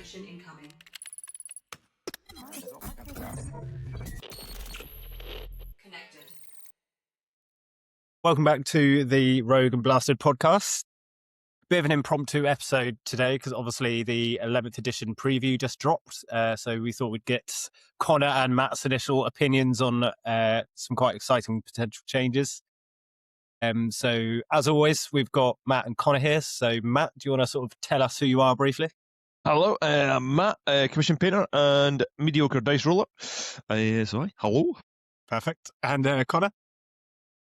Transmission incoming. Connected. Welcome back to the Rogue and Blasted podcast. Bit of an impromptu episode today because obviously the 11th edition preview just dropped. So we thought we'd get Connor and Matt's initial opinions on some quite exciting potential changes. So as always, we've got Matt and Connor here. So Matt, do you want to sort of tell us who you are briefly? Hello, I'm Matt, commission painter and mediocre dice roller. Hello. Perfect. And Connor?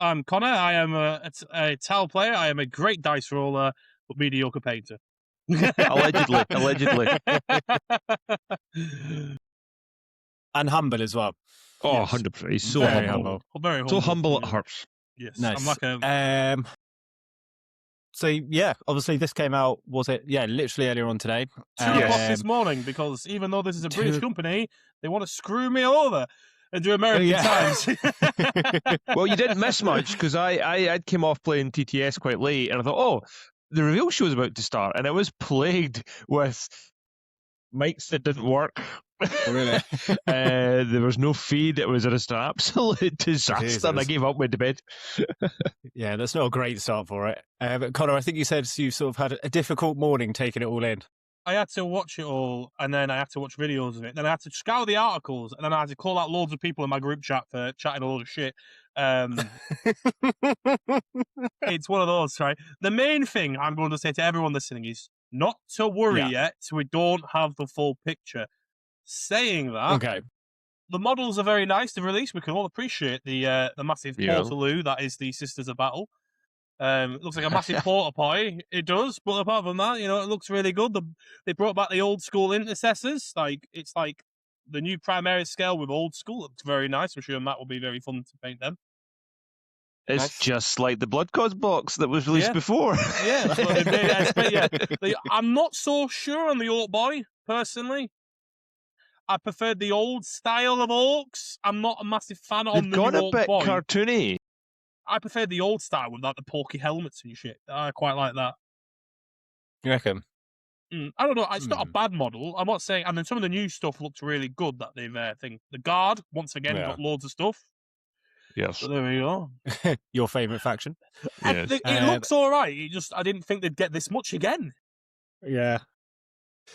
I'm Connor. I am a TAL player. I am a great dice roller, but mediocre painter. Allegedly. And humble as well. Oh, Yes. 100%. He's so Very humble. Very humble. So humble it yeah. hurts. Yes. Nice. I'm like a... So yeah, obviously this came out, was it? Yeah, literally earlier on today. 2 o'clock this morning, because even though this is a British company, they want to screw me over and do American times. Well, you didn't miss much because I came off playing TTS quite late and I thought, oh, the reveal show is about to start, and it was plagued with mics that didn't work. Really? There was no feed. It was just an absolute disaster. Jesus. And I gave up, went to bed. Yeah, that's not a great start for it. But Connor, I think you said you sort of had a difficult morning taking it all in. I had to watch it all, and then I had to watch videos of it. Then I had to scour the articles, and then I had to call out loads of people in my group chat for chatting a load of shit. It's one of those, right? The main thing I'm going to say to everyone listening is not to worry yet. We don't have the full picture. Saying that, Okay. the models are very nice to release. We can all appreciate the massive Portaloo that is the Sisters of Battle. It looks like a massive porta potty. It does, but apart from that, it looks really good. They brought back the old school intercessors. It's like the new Primaris scale with old school. It looks very nice. I'm sure Matt will be very fun to paint them. It's just like the Blood Gods box that was released before. Yeah, that's what they made. I'm not so sure on the Orc Boy, personally. I preferred the old style of orcs. I'm not a massive fan on the new They've gone a Orc bit Boy. cartoony. I prefer the old style with like the porky helmets and shit. I quite like that. You reckon? I don't know. It's not a bad model. I'm not saying. And then some of the new stuff looks really good that they've think. The Guard once again got loads of stuff. Yes. So there we go. Your favourite faction? Yes. It looks all right. I didn't think they'd get this much again. Yeah.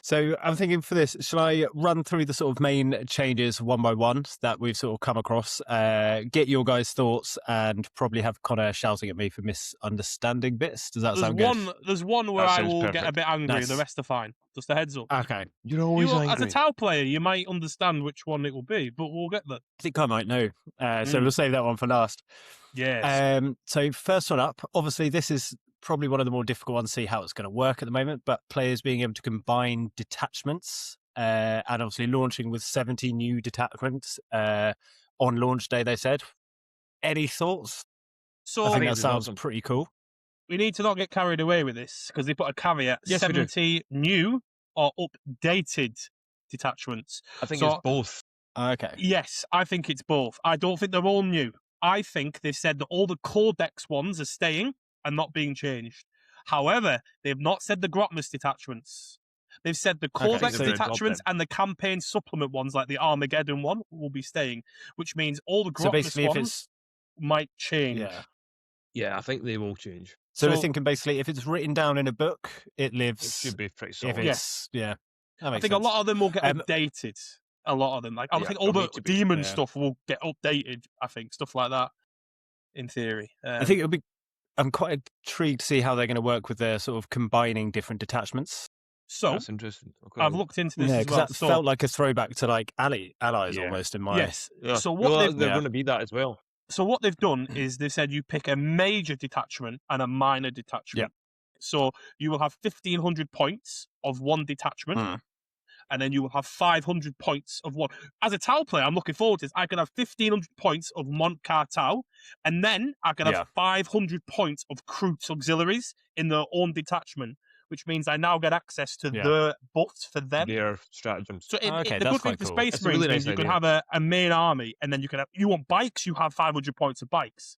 So I'm thinking for this, shall I run through the sort of main changes one by one that we've sort of come across, get your guys' thoughts, and probably have Connor shouting at me for misunderstanding bits? Does that sound good? There's one where That I sounds will perfect. get a bit angry. Nice. The rest are fine. Just a heads up. Okay. You're always angry. As a TAL player, you might understand which one it will be, but we'll get there. I think I might know. So we'll save that one for last. Yes. So first one up, obviously this is probably one of the more difficult ones to see how it's going to work at the moment, but players being able to combine detachments and obviously launching with 70 new detachments on launch day, they said. Any thoughts? So I think that it's sounds awesome. pretty cool. we need to not get carried away with this because they put a caveat: Yes, we do. 70 new or updated detachments. I think So- it's both. Okay. Yes, I think it's both. I don't think they're all new. I think they've said that all the Codex ones are staying and not being changed. However, they've not said the Grotmus detachments. They've said the Codex so they've dropped detachments them. and the campaign supplement ones, like the Armageddon one, will be staying, which means all the So Grotmus basically, if ones it's might change. yeah. Yeah, I think they will change. So we're So- thinking basically, if it's written down in a book, it It lives. should be pretty If solid. it's yeah, that I makes think sense. a lot of them will get Um, updated. A lot of them, like I Yeah, think all they'll the need to be, demon yeah. stuff will get updated. I think stuff like that, in theory. I think it'll be. I'm quite intrigued to see how they're going to work with their sort of combining different detachments. so. That's interesting. Okay. I've looked into this Yeah, as because well. that So, felt like a throwback to like allies Yeah. almost in my. yes. Yeah. So what Well, they've they're yeah. going to be that as well. So what they've done is they said you pick a major detachment and a minor detachment. So you will have 1,500 points of one detachment, Hmm. and then you will have 500 points of one. As a Tau player, I'm looking forward to this. I can have 1,500 points of Montcar Tau, and then I can have Yeah. 500 points of Kroot's auxiliaries in their own detachment, which means I now get access to Yeah. the buffs for them. Their stratagems. So Okay, the that's good thing quite for cool. Space It's a Marines really means nice you can idea. have a main army, and then you can have. You want bikes, you have 500 points of bikes.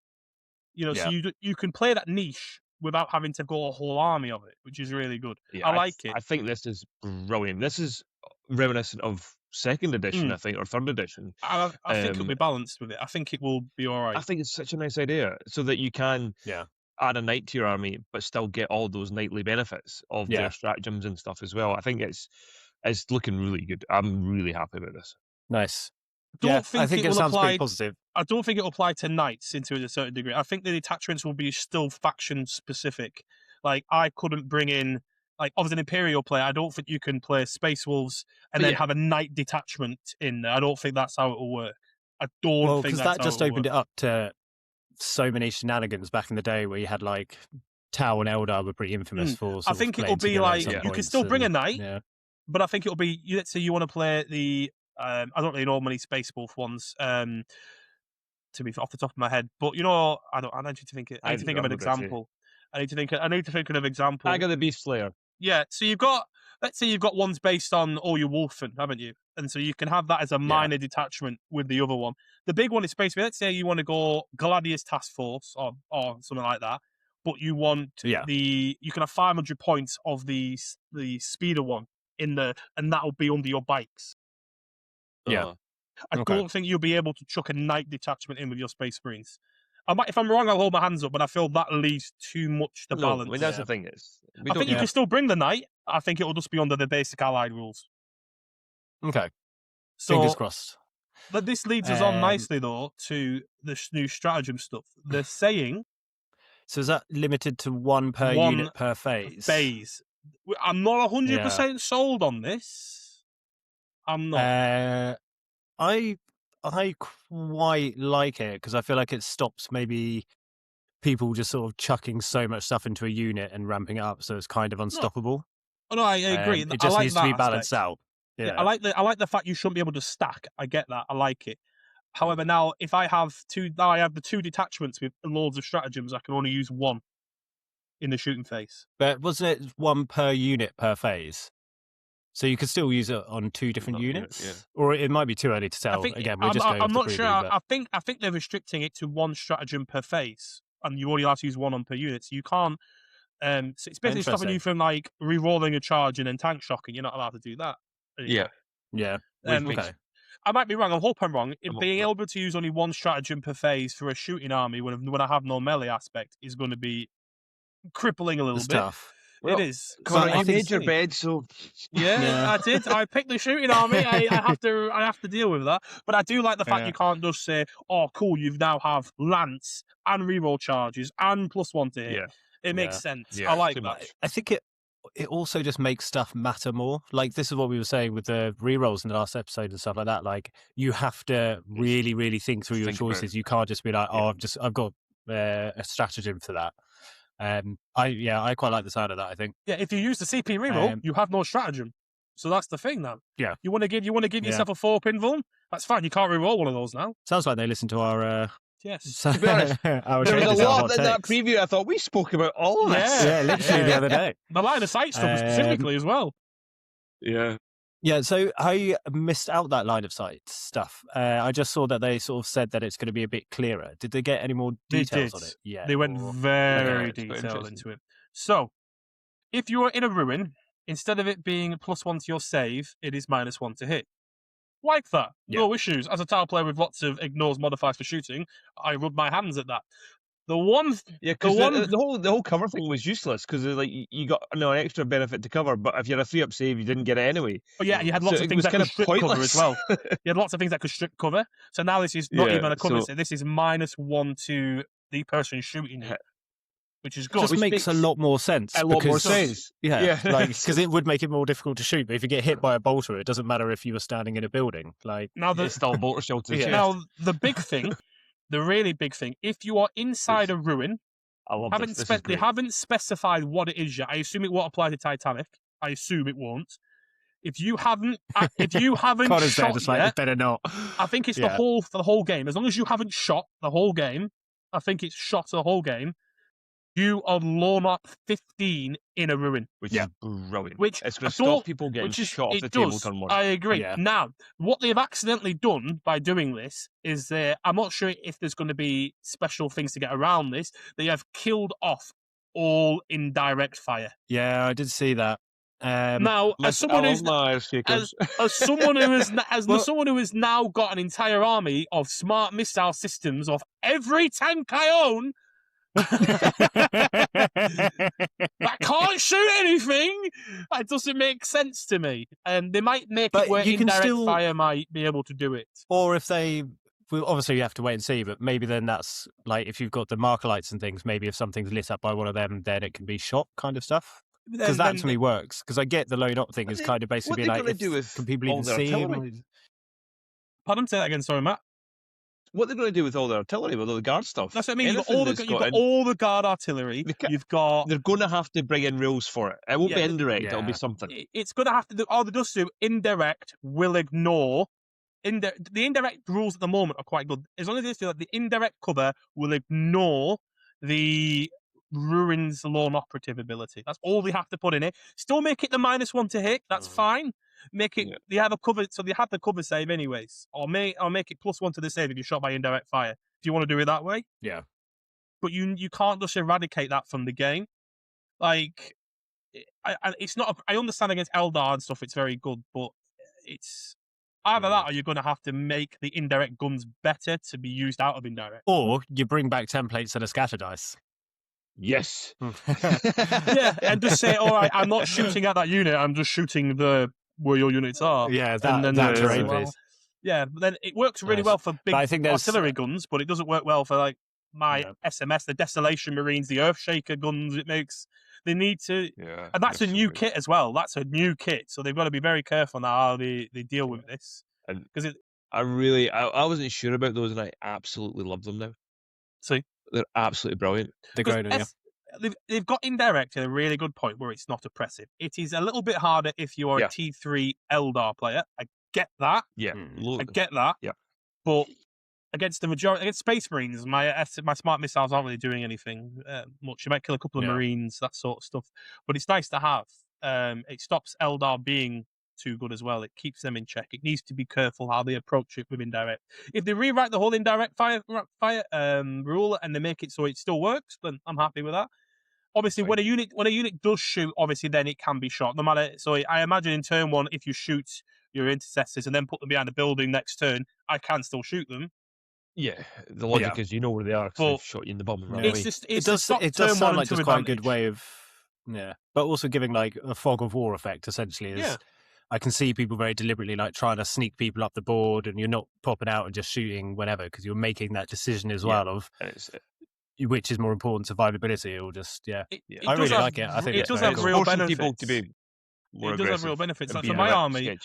So Yeah. you can play that niche without having to go a whole army of it, which is really good. Yeah, I like it. I think this is brilliant. This is reminiscent of second edition, I think, or third edition. I think it'll be balanced with it. I think it will be all right. I think it's such a nice idea, so that you can add a knight to your army, but still get all those knightly benefits of their stratagems and stuff as well. I think it's looking really good. I'm really happy about this. Nice. I think it sounds pretty positive. I don't think it will apply to knights into a certain degree. I think the detachments will be still faction specific. Like, I couldn't bring in, like, as an Imperial player, I don't think you can play Space Wolves and then have a knight detachment in there. I don't think that's how it will work. I don't think that's how because that just opened work. it up to so many shenanigans back in the day where you had, like, Tau and Eldar were pretty infamous for. I think it'll be like, you can still bring a knight, but I think it'll be, let's say you want to play the, I don't really know many Space Wolf ones, to be off the top of my head, but I need to think of an example. I need to think of an example. I got the Beast Slayer. Yeah, so let's say you've got ones based on all your Wolfen, haven't you? And so you can have that as a minor detachment with the other one. The big one is basically, let's say you want to go Gladius Task Force or something like that, but you want you can have 500 points of the speeder one in the, and that'll be under your bikes. Yeah. I don't think you'll be able to chuck a knight detachment in with your Space Marines. If I'm wrong, I'll hold my hands up, but I feel that leaves too much to balance. I mean, that's the thing is, I think you can still bring the knight. I think it will just be under the basic allied rules. Okay. So, fingers crossed. But this leads us on nicely, though, to the new stratagem stuff. They're saying... So is that limited to one unit per phase? I'm not 100% sold on this. I'm not. I quite like it because I feel like it stops maybe people just sort of chucking so much stuff into a unit and ramping it up, so it's kind of unstoppable. No, I agree. It just needs to be balanced out. Yeah. I like the fact you shouldn't be able to stack. I get that. I like it. However, now if I have the two detachments with loads of stratagems, I can only use one in the shooting phase. But wasn't it one per unit per phase? So you could still use it on two different units, or it might be too early to tell. Again, we're just going. I'm not sure. I think they're restricting it to one stratagem per phase, and you only have to use one on per unit. So you can't. So it's basically stopping you from like re-rolling a charge and then tank shocking. You're not allowed to do that anymore. Yeah. Okay. I might be wrong. I hope I'm wrong. Being able to use only one stratagem per phase for a shooting army when I have no melee aspect is going to be crippling a little bit. Tough. Well, it is. Connor, you made your bed, so I did. I picked the shooting army. I have to deal with that. But I do like the fact you can't just say, "Oh, cool, you now have lance and reroll charges and +1 to hit." Yeah. It makes sense. I like that. Much. I think it also just makes stuff matter more. Like, this is what we were saying with the rerolls in the last episode and stuff like that. Like, you have to really, really think through your choices. You can't just be like, "Oh, I've got a stratagem for that." I quite like the sound of that. I think. Yeah, if you use the CP reroll, you have no stratagem. So that's the thing now. Yeah. You want to give yourself a 4-pin vuln? That's fine. You can't reroll one of those now. Sounds like they listen to our. Yes. To be honest, there was a lot in that preview. I thought we spoke about all of this. Yeah, literally the other day. The line of sight stuff specifically as well. Yeah. Yeah, so I missed out that line of sight stuff. I just saw that they sort of said that it's going to be a bit clearer. Did they get any more details on it? Yeah, they went very detailed into it. So, if you are in a ruin, instead of it being +1 to your save, it is -1 to hit. Like that. No issues. As a tile player with lots of ignores modifiers for shooting, I rub my hands at that. The whole cover thing was useless because like you got an extra benefit to cover, but if you had a 3-up save, you didn't get it anyway. But yeah, you had lots of things that could strip cover as well. You had lots of things that could strip cover. So now this is not even a cover save. This is -1 to the person shooting it, which is good. It just makes a lot more sense. A lot more sense. Yeah, like because it would make it more difficult to shoot. But if you get hit by a bolter, it doesn't matter if you were standing in a building. Like now, it's still bolter shelter. Now the big thing. The really big thing, if you are inside a ruin, they haven't specified what it is yet. I assume it won't apply to Titanic. I assume it won't. If you haven't shot just yet, like, it better not. I think it's for the whole game. As long as you haven't shot the whole game, I think it's shot the whole game. You are low up 15 in a ruin. Which is brilliant. Which it's going to stop people getting shot off the table turn 1. I agree. Yeah. Now, what they've accidentally done by doing this is I'm not sure if there's going to be special things to get around this. They have killed off all indirect fire. Yeah, I did see that. Now, as someone who has now got an entire army of smart missile systems of every tank I own that can't shoot anything, that doesn't make sense to me. And they might make it where indirect fire might be able to do it. Or if they... Well, obviously, you have to wait and see, but maybe then that's like if you've got the marker lights and things, maybe if something's lit up by one of them, then it can be shot kind of stuff. Because that to me works. Because I get the load up thing is kind of basically like, can people even see him? Pardon? Say that again, sorry, Matt. What they're going to do with all their artillery, with all the guard stuff? That's what I mean. You've got all the guard artillery. They're going to have to bring in rules for it. It won't be indirect. It'll be something. It's going to have to do. All the does do indirect will ignore. The indirect rules at the moment are quite good. As long as they feel that the indirect cover will ignore the ruins lone operative ability. That's all they have to put in it. Still make it the -1 to hit. That's fine. Make it. They have a cover, so they have the cover save anyways. Or make it +1 to the save if you're shot by indirect fire. If you want to do it that way, yeah. But you can't just eradicate that from the game. Like, it's not. I understand against Eldar and stuff. It's very good, but it's. Either that, or you're going to have to make the indirect guns better to be used out of indirect. Or you bring back templates and a scatter dice. Yes. Yeah, and just say, all right, I'm not shooting at that unit. I'm just shooting where your units are. Yeah, that terrain base. Yeah, but then it works really well for big artillery guns, but it doesn't work well for like my SMS, the Desolation Marines, the Earthshaker guns. They need to, and that's a new kit as well. That's a new kit, so they've got to be very careful now how they deal with this. Because I wasn't sure about those, and I absolutely love them now. See, they're absolutely brilliant. They're great. They've got indirect at a really good point where it's not oppressive. It is a little bit harder if you are a T3 Eldar player. I get that. Yeah, I get that. Yeah, but against Space Marines, my smart missiles aren't really doing anything much. You might kill a couple of Marines, that sort of stuff. But it's nice to have. It stops Eldar being too good as well. It keeps them in check. It needs to be careful how they approach it with indirect. If they rewrite the whole indirect fire rule and they make it so it still works, then I'm happy with that. Obviously, when a unit does shoot, obviously then it can be shot. No matter. So I imagine in turn 1, if you shoot your intercessors and then put them behind a building next turn, I can still shoot them. Yeah, the logic is you know where they are because they've shot you in the bum. Right away. It does sound like just quite a good way of but also giving like a fog of war effect essentially. I can see people very deliberately like trying to sneak people up the board, and you're not popping out and just shooting whenever because you're making that decision as well of which is more important, survivability or just I really like it. I think it does have real benefits. People to be more it does have real benefits. Like for my army,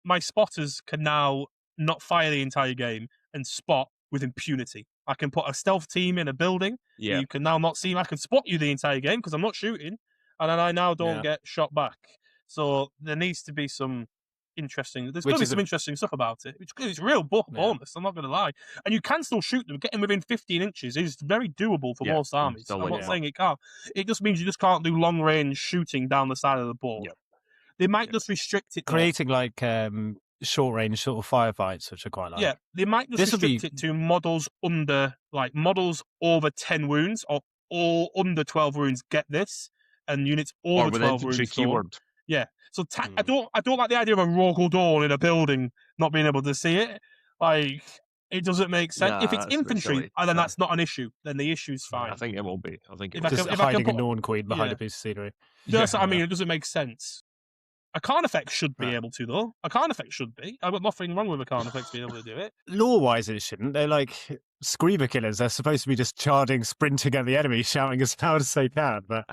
my spotters can now not fire the entire game and spot with impunity. I can put a stealth team in a building. Yeah. You can now not see me. I can spot you the entire game because I'm not shooting, and then I now don't get shot back. So there needs to be some interesting. There's going to be some interesting stuff about it. It's real bonus. I'm not going to lie. And you can still shoot them. Getting within 15 inches is very doable for most armies. I'm not saying it can't. It just means you just can't do long range shooting down the side of the board. Yep. They might just restrict it. Creating like short range sort of firefights, which I quite like. Yeah, they might just restrict it to models models over 10 wounds or under 12 wounds get this, and units over 12 wounds. Keyword. Yeah, so I don't like the idea of a Rogel Dawn in a building not being able to see it. Like, it doesn't make sense. Nah, if it's infantry, then that's not an issue. Then the issue's fine. I think it will be. I think it will be. Just hiding a Norn Queen behind a piece of scenery. That's what I mean. It doesn't make sense. A Karn effect should be able to, though. A Karn effect should be. I've got nothing wrong with a Karn effect being able to do it. Lore-wise, it shouldn't. They're like screamer killers. They're supposed to be just charging, sprinting at the enemy, shouting as loud as they can. But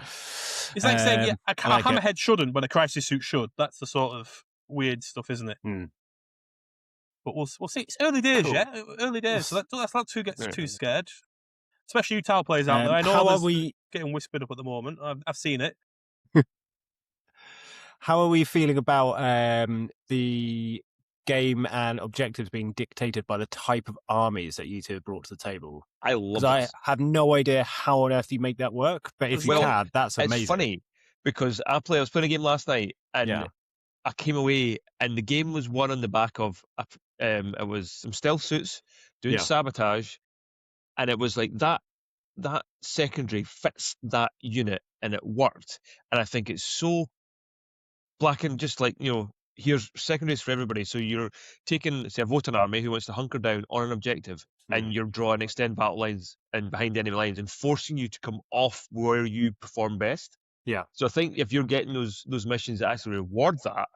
it's like saying a hammerhead shouldn't, but a crisis suit should. That's the sort of weird stuff, isn't it? But we'll see. It's early days, early days. So let's not get too scared. Especially you Tau players out there. I know getting whispered up at the moment. I've seen it. How are we feeling about the game and objectives being dictated by the type of armies that you two have brought to the table? I love it. I have no idea how on earth you make that work, but if you can, that's amazing. It's funny because I was playing a game last night and I came away and the game was won on the back of it was some stealth suits doing sabotage, and it was like that secondary fits that unit and it worked. And I think it's so black and just like, here's secondaries for everybody. So you're taking, say, a voting army who wants to hunker down on an objective, and you're drawing extend battle lines and behind enemy lines and forcing you to come off where you perform best. Yeah. So I think if you're getting those missions that actually reward that,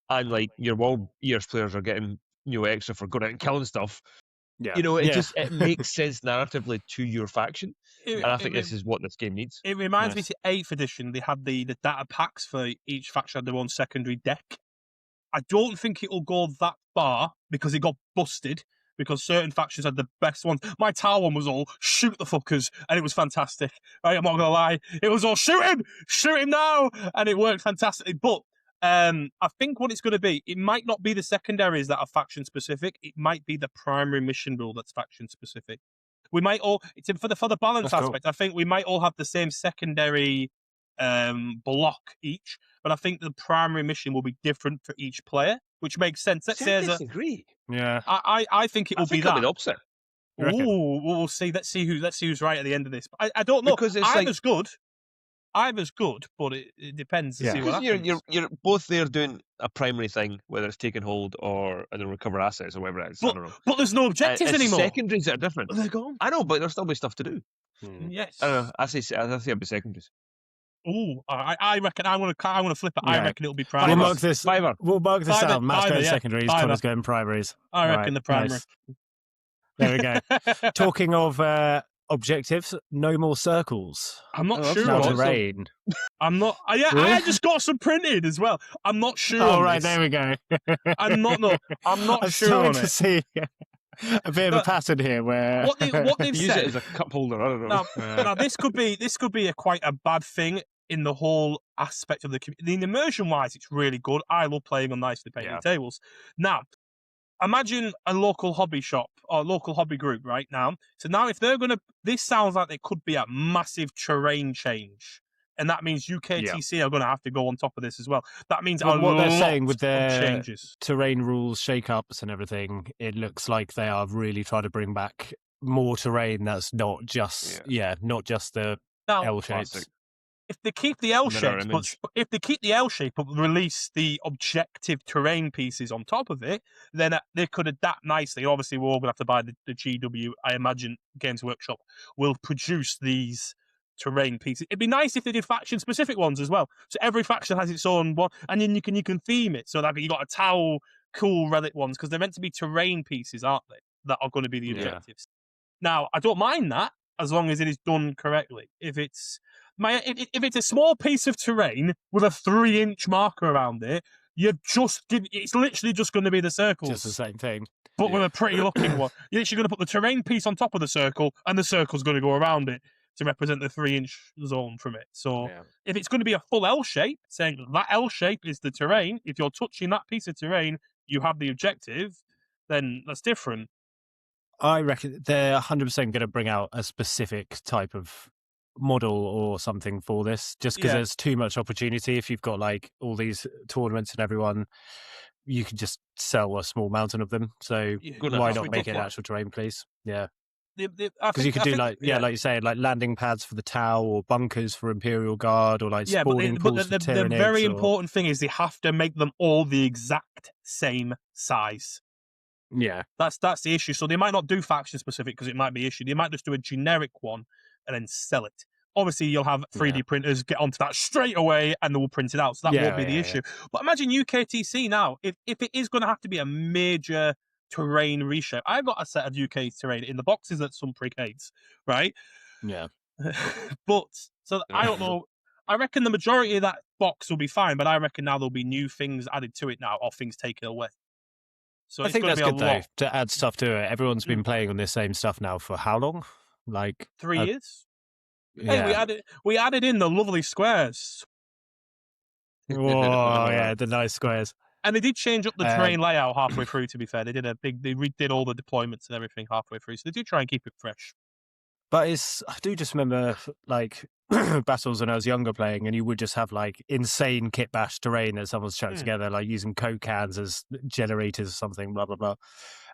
and like your World Ears players are getting extra for going out and killing stuff, it makes sense narratively to your faction. And I think this is what this game needs. It reminds me to 8th edition. They had the data packs for each faction had their own secondary deck. I don't think it'll go that far because it got busted. Because certain factions had the best ones. My tower one was all shoot the fuckers, and it was fantastic. Right, I'm not gonna lie, it was all shoot him now, and it worked fantastically. But I think what it's going to be, it might not be the secondaries that are faction specific. It might be the primary mission rule that's faction specific. We might all for the balance That's aspect. Cool. I think we might all have the same secondary block each, but I think the primary mission will be different for each player, which makes sense. Let's say I disagree. Yeah, I think it will be that. Be the opposite. Ooh, we'll see. Let's see who's right at the end of this. I don't know because either's good. Either's good, but it depends to see what happens. You're both there doing a primary thing, whether it's taking hold or recover assets or whatever it is. I don't know. But there's no objectives anymore. Secondaries that are different. They're gone. I know, but there'll still be stuff to do. Yes. I don't know. I think it'll be secondaries. Oh, I reckon I want to flip it. Yeah. I reckon it'll be primaries. We'll mark this out. Matt's going secondaries, Connor's going primaries. I reckon the primary. Nice. There we go. Talking of objectives, no more circles. I'm not sure. Now terrain. I'm not. Really? I just got some printed as well. I'm not sure. Oh, right, there we go. I'm not sure on it. To see a bit of a pattern here where what they've use said it as a cup holder. I don't know. Now this could be quite a bad thing in the whole aspect of the community. In immersion wise, it's really good. I love playing on nicely painted tables. Now, imagine a local hobby shop or local hobby group right now. So now if they're going to, this sounds like it could be a massive terrain change. And that means UKTC are going to have to go on top of this as well. That means what they're saying with their changes. Terrain rules, shake-ups and everything, it looks like they are really trying to bring back more terrain that's not just, not just the L shapes. If they keep the L shape, but release the objective terrain pieces on top of it, then they could adapt nicely. Obviously, we're all going to have to buy the GW. I imagine Games Workshop will produce these terrain pieces. It'd be nice if they did faction-specific ones as well. So every faction has its own one, and then you can theme it. So that you got a Tau cool relic ones because they're meant to be terrain pieces, aren't they? That are going to be the objectives. Now, I don't mind that as long as it is done correctly. If it's a small piece of terrain with a 3-inch marker around it, it's literally just going to be the circles. Just the same thing. But with a pretty looking one. You're literally going to put the terrain piece on top of the circle, and the circle's going to go around it to represent the 3-inch zone from it. So if it's going to be a full L shape, saying that L shape is the terrain, if you're touching that piece of terrain, you have the objective, then that's different. I reckon they're 100% going to bring out a specific type of model or something for this, just because there's too much opportunity. If you've got like all these tournaments and everyone, you can just sell a small mountain of them. So why not make it an actual terrain, please? Yeah. Because you could do like you say, like landing pads for the Tau or bunkers for Imperial Guard or like spawning pools for the very important thing is they have to make them all the exact same size. Yeah, that's the issue. So they might not do faction specific because it might be issue. They might just do a generic one and then sell it. Obviously, you'll have 3D printers get onto that straight away and they will print it out. So that won't be the issue. But imagine UKTC now. If it is going to have to be a major terrain reshape, I've got a set of UK terrain in the boxes at some brigades, right? Yeah. But so I don't know. I reckon the majority of that box will be fine, but I reckon now there'll be new things added to it now or things taken away. So I think that's good though to add stuff to it. Everyone's been playing on this same stuff now for how long? Like 3 years. Yeah. Hey, we added in the lovely squares. Oh yeah, the nice squares. And they did change up the terrain layout halfway through. To be fair, they redid all the deployments and everything halfway through. So they do try and keep it fresh. But I do just remember like battles when I was younger playing, and you would just have like insane kit bash terrain that someone's chucked together, like using Coke cans as generators or something, blah blah blah.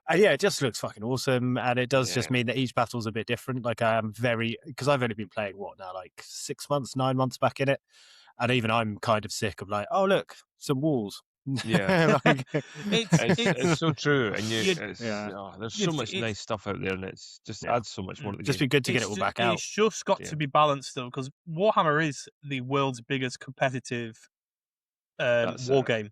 And it just looks fucking awesome, and it does just mean that each battle's a bit different. Like I am because I've only been playing like 6 months, 9 months back in it, And even I'm kind of sick of like, oh look, some walls. Yeah. Like, it's so true, and there's so much it's- nice stuff out there, and it's just adds so much more to the just game. be good to get it all back out. It's just got to be balanced though, because Warhammer is the world's biggest competitive war game.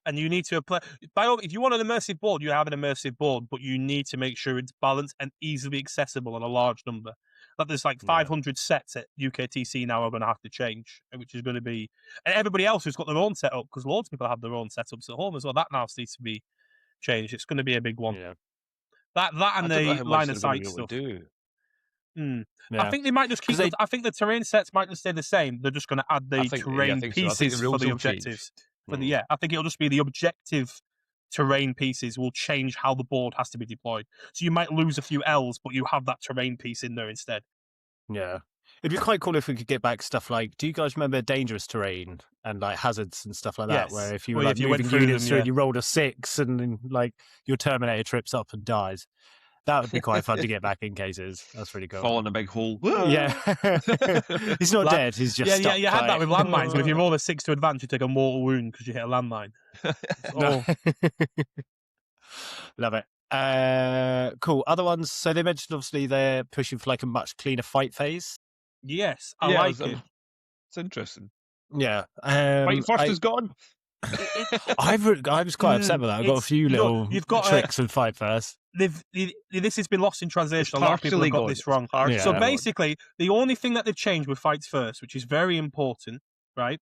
And you need to apply. If you want an immersive board, you have an immersive board, but you need to make sure it's balanced and easily accessible on a large number. Like there's like 500 sets at UKTC now are going to have to change, which is going to be, and everybody else who's got their own setup, because loads of people have their own setups at home as well. That now needs to be changed. It's going to be a big one. Yeah. That and the line of sight stuff. I think they might just keep. I think the terrain sets might just stay the same. They're just going to add the terrain pieces for the objectives. I think it'll just be the objective terrain pieces will change how the board has to be deployed. So you might lose a few L's, but you have that terrain piece in there instead. Yeah. It'd be quite cool if we could get back stuff like, do you guys remember dangerous terrain and like hazards and stuff like that? Yes. Where if you were like moving units through and you rolled a 6 and then like your Terminator trips up and dies. That would be quite fun to get back in cases. That's really cool. Fall in a big hole. Yeah. He's not dead, he's just stuck. You had that with landmines. But if you roll a 6 to advance, you take a mortal wound because you hit a landmine. Love it. Cool. Other ones. So they mentioned obviously they're pushing for like a much cleaner fight phase. Yes, I like it. It's interesting. Yeah. Fight first is gone. I was quite upset with that. I've got a few little tricks with fight first. This has been lost in translation. A lot of people have got this wrong. So basically, the only thing that they've changed with fights first, which is very important, right?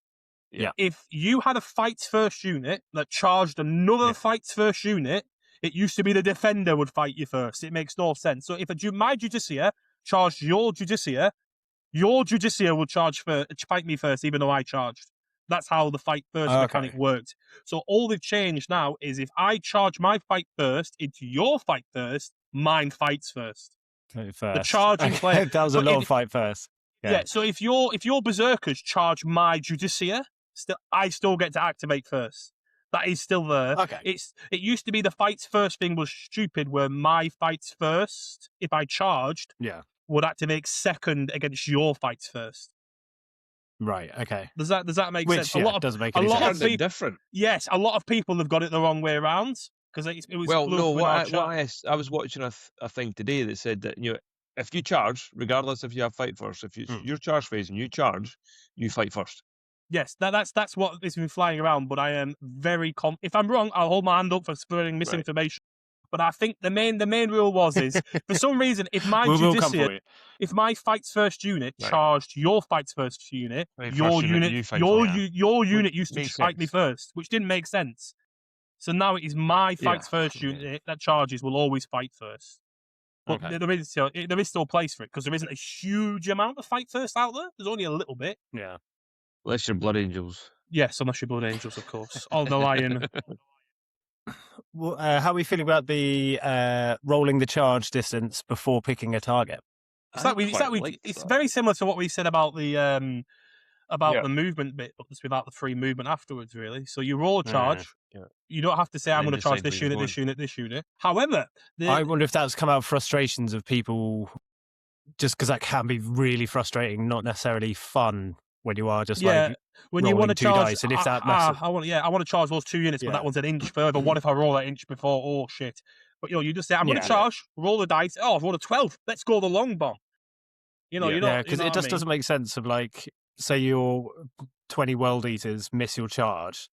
Yeah. If you had a fights first unit that charged another fights first unit, it used to be the defender would fight you first. It makes no sense. So if my Judicia charged your Judicia will fight me first, even though I charged. That's how the fight first mechanic worked. So all they've changed now is if I charge my fight first into your fight first, mine fights first. The charging player. That was a lot of fight first. Yeah. So if your berserkers charge my Judicia, I still get to activate first. That is still there. Okay. It used to be the fights first thing was stupid, where my fights first, if I charged, would activate second against your fights first. Right. Okay. Does that make sense? Doesn't make any sense. Different. Yes, a lot of people have got it the wrong way around because it was. Well, no. I was watching a thing today that said that if you charge, regardless if you have fight first, if your charge phase and you charge, you fight first. Yes, that's what has been flying around. But I am very if I'm wrong, I'll hold my hand up for spreading misinformation. But I think the main rule is for some reason if my Judicia, if my fights first unit charged your fights first unit, your unit used to fight me first, which didn't make sense. So now it is my fights first unit that charges will always fight first. But there is still a place for it because there isn't a huge amount of fight first out there. There's only a little bit. Yeah. Unless you're Blood Angels. Yes, unless you're Blood Angels, of course. Although I Well, how are we feeling about the rolling the charge distance before picking a target? It's very similar to what we said about the the movement bit, but just without the free movement afterwards, really. So you roll a charge. You don't have to say, I'm going to charge this unit, this unit, this unit. However, I wonder if that's come out of frustrations of people, just because that can be really frustrating, not necessarily fun when you are just when you want to charge, dice, and if that I want to charge those 2 units, but that one's an inch further. What if I roll that inch before? Oh shit! But you just say, I'm going to charge, roll the dice. Oh, I've rolled a 12. Let's go the long bomb. Because it just doesn't make sense of like, say your 20 World Eaters miss your charge.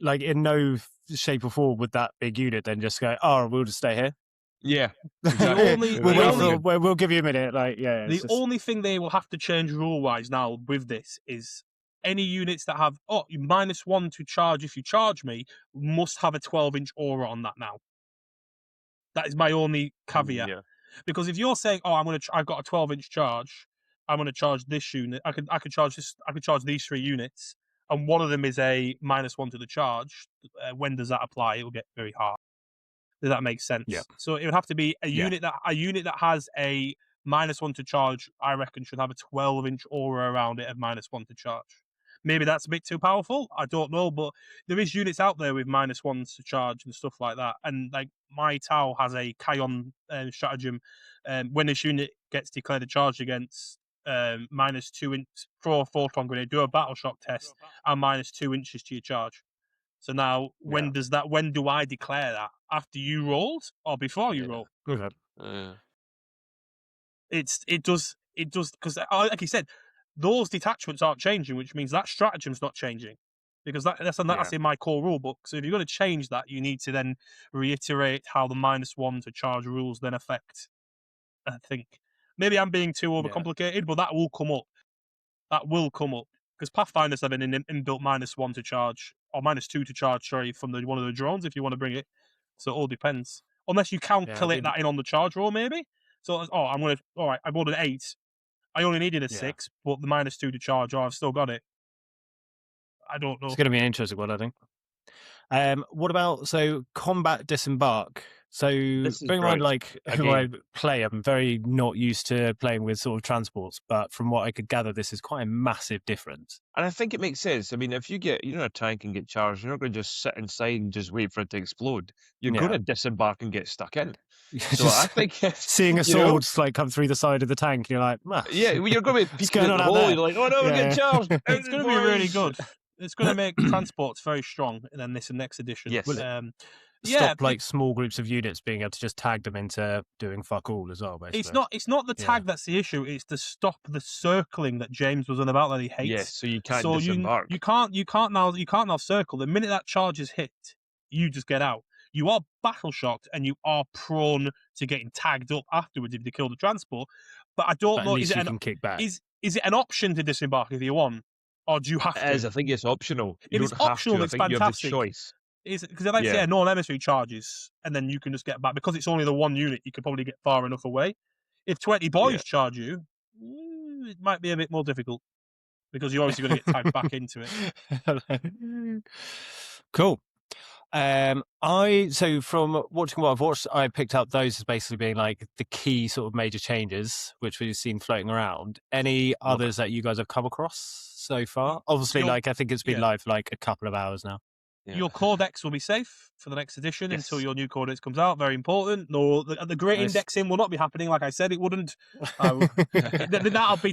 Like in no shape or form would that big unit then just go, oh, we'll just stay here. Yeah, exactly. We'll give you a minute. The only thing they will have to change rule-wise now with this is any units that have -1 to charge if you charge me must have a 12-inch aura on that now. That is my only caveat. Because if you're saying, I've got a 12-inch charge, I'm going to charge this unit. I could charge this. I could charge these 3 units, and one of them is a -1 to the charge. When does that apply? It will get very hard. Does that make sense? Yeah. So it would have to be a unit that has a -1 to charge. I reckon should have a 12-inch aura around it of -1 to charge. Maybe that's a bit too powerful. I don't know, but there is units out there with -1s to charge and stuff like that. And like my Tau has a Kion stratagem. When this unit gets declared a charge against, -2 inch throw a photon grenade, do a battle shock test, and -2 inches to your charge. So now, when do I declare that? After you rolled or before you roll? Okay. It does because, like you said, those detachments aren't changing, which means that stratagem's not changing, because that's in my core rule book. So if you're going to change that, you need to then reiterate how the -1 to charge rules then affect. I think maybe I'm being too overcomplicated, but that will come up. That will come up because Pathfinders have an inbuilt -1 to charge or -2 to charge. Sorry, from one of the drones if you want to bring it. So it all depends. Unless you calculate that in on the charge roll, maybe. So, all right, I rolled an 8. I only needed a 6, but the -2 to charge, I've still got it. I don't know. It's going to be an interesting one, I think. What about combat disembark? So bear in mind, like who I play, I'm very not used to playing with sort of transports, but from what I could gather, this is quite a massive difference. And I think it makes sense. I mean, if you're in a tank and get charged, you're not going to just sit inside and just wait for it to explode. You're going to disembark and get stuck in. So I think seeing a sword come through the side of the tank, you're like, you're going to be peeking at the hole. You're like, oh no, we're getting charged. It's going to be really good. It's going to make transports very strong in then this next edition. Yes. Stop small groups of units being able to just tag them into doing fuck all as well. Basically, it's not the tag that's the issue. It's to stop the circling that James was on about that he hates. Yes, so you can't disembark. You can't now circle. The minute that charge is hit, you just get out. You are battle shocked and you are prone to getting tagged up afterwards if they kill the transport. But I don't know. Is it an option to disembark if you want, or do you have to? It is. I think it's optional. If it's optional, it's fantastic. You have the choice. Because I say no emissary charges, and then you can just get back. Because it's only the one unit, you could probably get far enough away. If 20 boys charge you, it might be a bit more difficult because you're obviously going to get tagged back into it. Cool. From watching what I've watched, I picked up those as basically being like the key sort of major changes which we've seen floating around. Any others that you guys have come across so far? Obviously, I think it's been live for like a couple of hours now. Yeah. Your codex will be safe for the next edition until your new codex comes out. Very important. No, the great indexing will not be happening. Like I said, it wouldn't. That'll be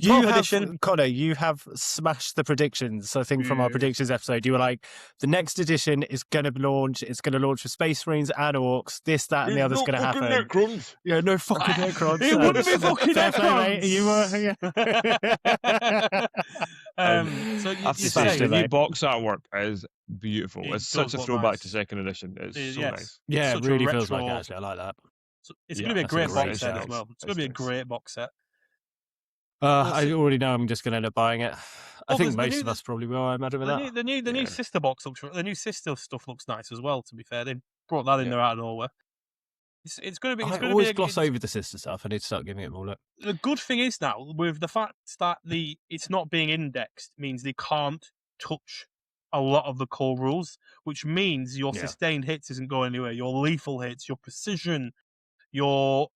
12th edition. Connor, you have smashed the predictions. I think from our predictions episode, you were like, the next edition is going to launch. It's going to launch for Space Marines and Orcs. This, that, and the other's going to happen. Necrons. Yeah, no fucking Necrons. It wouldn't be fucking Necrons. You were. The new box artwork is beautiful. It's such a throwback to second edition. It's so nice. Yeah, it really feels like it, actually. I like that. So it's going to be a great box set as well. It's going to be a great box set. I already know I'm just going to end up buying it. I think most of us probably will. I imagine with that. The new sister box the new sister stuff looks nice as well. To be fair, they brought that in there out of nowhere. It's going to be. I always gloss over the sister stuff. I need to start giving it more look. The good thing is now with the fact that it's not being indexed means they can't touch a lot of the core rules, which means your sustained hits isn't going anywhere. Your lethal hits, your precision, your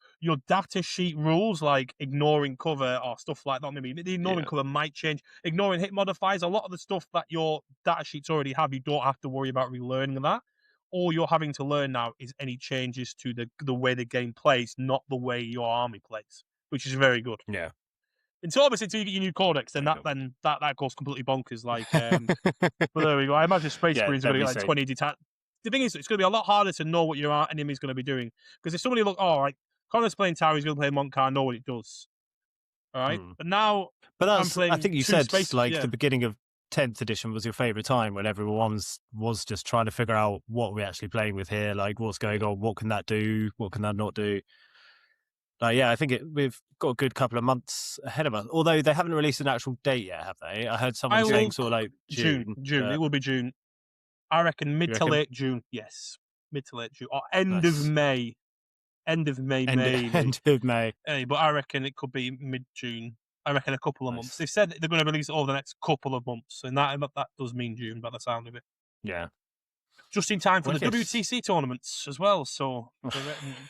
data sheet rules like ignoring cover or stuff like that. Maybe the ignoring cover might change. Ignoring hit modifiers. A lot of the stuff that your data sheets already have, you don't have to worry about relearning that. All you're having to learn now is any changes to the way the game plays, not the way your army plays, which is very good. Yeah. And so obviously, until you get your new codex, then that goes completely bonkers. Like, but there we go. I imagine Space Marines are going to get like 20 detach. The thing is, it's going to be a lot harder to know what your enemy is going to be doing because if somebody Connor's playing Tower, he's going to play Montcar, I know what it does. All right, but now, I think you said the beginning of 10th edition was your favourite time when everyone was just trying to figure out what we're actually playing with here, like what's going on, what can that do, what can that not do. I think we've got a good couple of months ahead of us. Although they haven't released an actual date yet, have they? I heard someone saying sort of like June. It will be June. I reckon mid to late June. Yes, mid to late June or end of May. End of May. End of May. But I reckon it could be mid June. I reckon a couple of months. They've said they're going to release it over the next couple of months, and that does mean June by the sound of it. Yeah. Just in time for the WTC tournaments as well. So,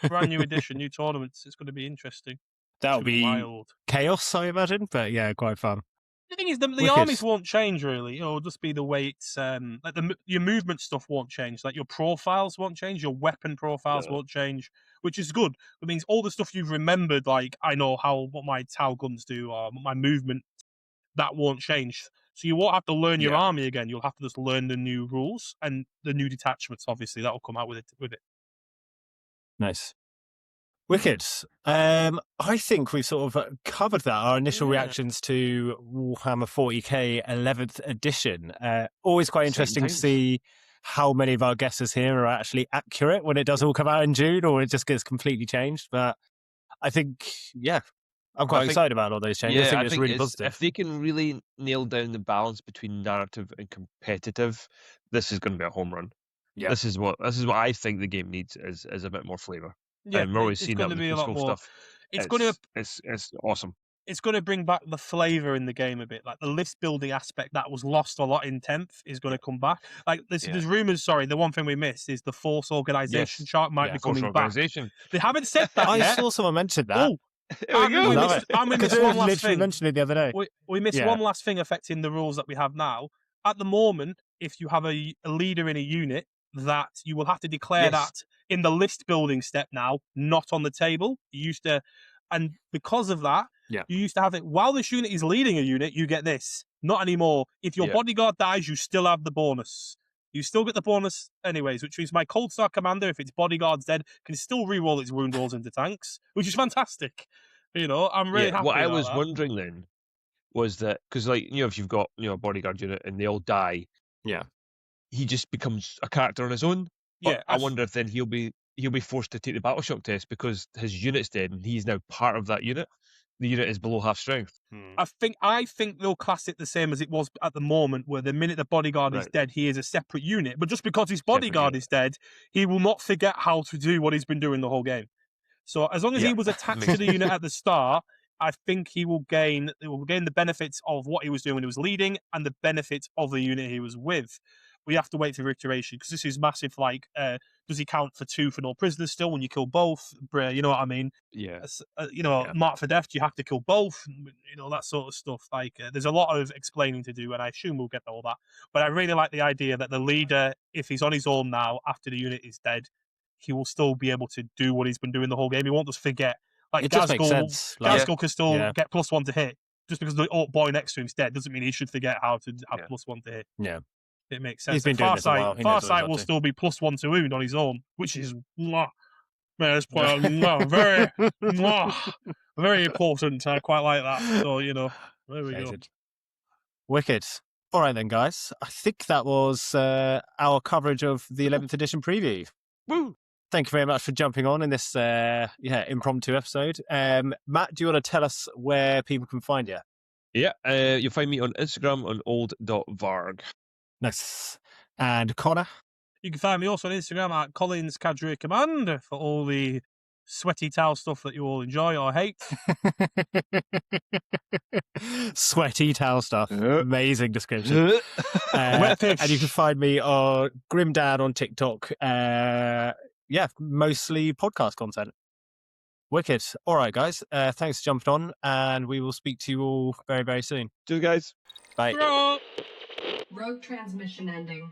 brand new edition, new tournaments. It's going to be interesting. That'll be wild chaos, I imagine. But yeah, quite fun. The thing is, the armies won't change really. It'll just be the way it's like your movement stuff won't change. Like your profiles won't change. Your weapon profiles won't change, which is good. It means all the stuff you've remembered, like I know what my Tau guns do or my movement, that won't change. So you won't have to learn your army again. You'll have to just learn the new rules and the new detachments. Obviously, that will come out with it. Nice. Wicked. I think we've sort of covered that. Our initial reactions to Warhammer 40k 11th edition. Always quite interesting to see how many of our guesses here are actually accurate when it does all come out in June, or it just gets completely changed. But I think, I'm quite excited about all those changes. I think it's really positive. If they can really nail down the balance between narrative and competitive, this is going to be a home run. Yeah. This is what I think the game needs is a bit more flavour. Yeah, and we're always seeing that with the peaceful stuff. It's awesome. It's going to bring back the flavour in the game a bit. Like the list building aspect that was lost a lot in 10th is going to come back. Like there's rumours. Sorry, the one thing we missed is the force organisation chart might be coming back. They haven't said that I yet. saw someone mention that. We missed one last thing. Mentioned it the other day. We missed one last thing affecting the rules that we have now. At the moment, if you have a leader in a unit, that you will have to declare that in the list building step now, not on the table. You used to, and because of that, you used to have it while this unit is leading a unit, you get this. Not anymore. If your bodyguard dies, you still have the bonus. You still get the bonus anyways, which means my Cold Star commander, if its bodyguard's dead, can still re-roll its wound rolls into tanks, which is fantastic. You know, I'm really happy what about I was that. wondering then was that, because like, if you've got, a bodyguard unit and they all die, he just becomes a character on his own. But I wonder if then he'll be forced to take the battle shock test because his unit's dead and he's now part of that unit. The unit is below half strength. I think they'll class it the same as it was at the moment, where the minute the bodyguard is dead, he is a separate unit. But just because his bodyguard is dead, he will not forget how to do what he's been doing the whole game. So as long as he was attached to the unit at the start, I think he will gain the benefits of what he was doing when he was leading and the benefits of the unit he was with. We have to wait for iteration because this is massive. Like, does he count for 2 for no prisoners still when you kill both? You know what I mean? Yeah. Mark for death, you have to kill both. That sort of stuff. Like, there's a lot of explaining to do, and I assume we'll get all that. But I really like the idea that the leader, if he's on his own now after the unit is dead, he will still be able to do what he's been doing the whole game. He won't just forget. Like, it just makes sense. Gazgul can still get +1 to hit. Just because the boy next to him's dead doesn't mean he should forget how to have +1 to hit. Yeah. It makes sense. He's been doing this a while. Farsight will still be +1 to wound on his own, which is very, very important. I quite like that. So, there we go. Wicked. All right then, guys. I think that was our coverage of the 11th edition preview. Woo! Thank you very much for jumping on in this impromptu episode. Matt, do you want to tell us where people can find you? Yeah, you'll find me on Instagram on old.varg. Nice. And Connor? You can find me also on Instagram at Collins Cadre Command for all the sweaty towel stuff that you all enjoy or hate. Sweaty towel stuff. Amazing description. And you can find me on Grimdad on TikTok. Mostly podcast content. Wicked. All right, guys. Thanks for jumping on, and we will speak to you all very, very soon. Cheers, guys. Bye. Rogue transmission ending.